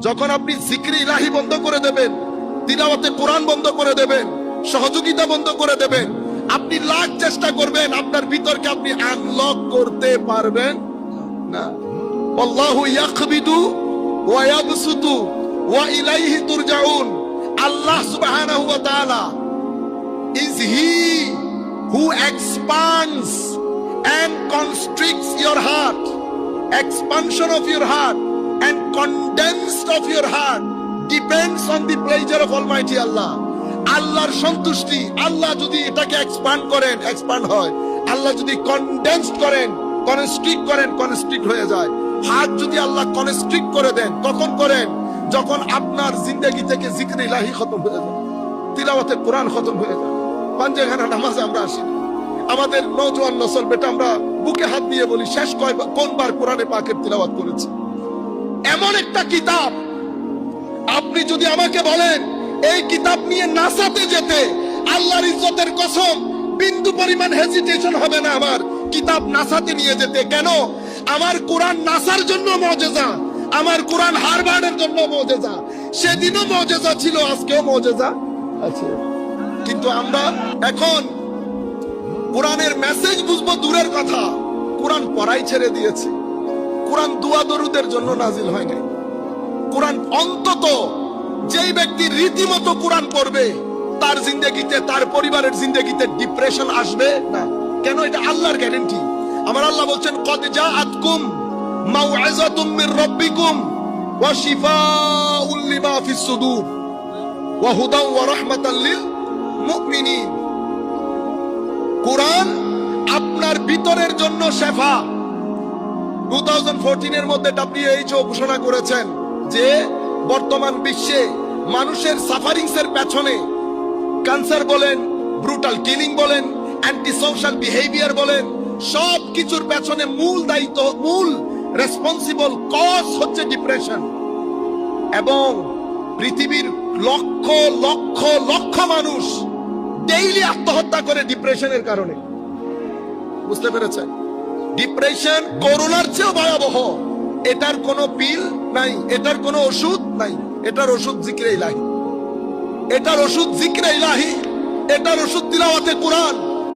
যখন আপনি জিকরি ইলাহি বন্ধ করে দেবেন, তিলাওয়াতে কোরআন বন্ধ করে দেবেন, সহযোগিতা বন্ধ করে দেবেন, আপনি লাখ চেষ্টা করবেন, আপনার ভিতরকে আপনি আনলক করতে পারবেন না। আল্লাহু ইয়াকবিদু ওয়া ইয়াবসুতু ওয়া ইলাইহি তুরজাউন। আল্লাহ সুবহানাহু ওয়া তাআলা is he who expands and constricts your heart. Expansion of your heart and condensed of your heart depends on the pleasure of Almighty Allah. আল্লাহর সন্তুষ্টি, আল্লাহ যদি এটাকে এক্সপ্যান্ড করেন, এক্সপ্যান্ড হয়। আল্লাহ যদি কনডেন্সড করেন, কনস্ট্রিক্ট করেন, কনস্ট্রিক্ট হয়ে যায়। হাত যদি আল্লাহ কনস্ট্রিক্ট করে দেন, কখন করেন? যখন আপনার জিন্দেগি থেকে জিকর ইলাহি খতম হয়ে যায়, তিলাওয়াতে কোরআন খতম হয়ে যায়। পাঞ্জেখানা নামাজে আমরা আসি, আমাদের নওজোয়ান নসল বেটা আমরা বুকে হাত দিয়ে বলি, শেষ কোনবার কোরআনে পাকের তিলাওয়াত করেছি? এমন একটা কিতাব, আপনি যদি আমাকে বলেন এই কিতাব নিয়ে নাসাতে যেতে, আল্লাহর ইজ্জতের কসম বিন্দু পরিমাণ হেজিটেশন হবে না আমার কিতাব নাসাতে নিয়ে যেতে। কেন? আমার কোরআন নাসার জন্য মুজিজা, আমার কোরআন হারবার্ডের জন্য মুজিজা। সেদিনও মুজিজা ছিল, আজকেও মুজিজা আছে। কিন্তু আমরা এখন কোরআনের মেসেজ বুঝবো দূরের কথা, কোরআন পড়াই ছেড়ে দিয়েছে। কোরআন দোয়া দরুদের জন্য নাজিল হয় নাই। কোরআন অন্তত যেই ব্যক্তি রীতিমতো কোরআন পড়বে, তার জিন্দেগিতে, তার পরিবারের জিন্দেগিতে ডিপ্রেশন আসবে না। কেন? এটা আল্লাহর গ্যারান্টি। আমার আল্লাহ বলছেন, কদ জাআতকুম মাউইযাতুম মির রাব্বিকুম ওয়া শিফাউল লিমা ফিস সুদূর ওয়া হুদাও ওয়া রাহমাতাল লিল মুমিনিন। কোরআন আপনার ভিতরের জন্য শেফা। 2014 এর মধ্যে WHO ঘোষণা করেছেন যে বর্তমান বিশ্বে মানুষের সাফারিংস এর পেছনে, ক্যান্সার বলেন, ব্রুটাল কিলিং বলেন, অ্যান্টি সোশ্যাল বিহেভিয়ার বলেন, সব কিছুর পেছনে মূল দায়িত্ব, মূল রেসপন্সিবল কজ হচ্ছে ডিপ্রেশন। এবং পৃথিবীর লক্ষ লক্ষ লক্ষ মানুষ ডেইলি আত্মহত্যা করে ডিপ্রেশনের কারণে। বুঝতে পেরেছেন? ডিপ্রেশন করোনার চেয়েও ভয়াবহ। এটার কোনো পিল নাই, এটার কোনো ওষুধ নাই। এটার ওষুধ জিকরে ইলাহি, এটার ওষুধ জিকরে ইলাহি, এটার ওষুধ তিলাওয়াতে কোরআন।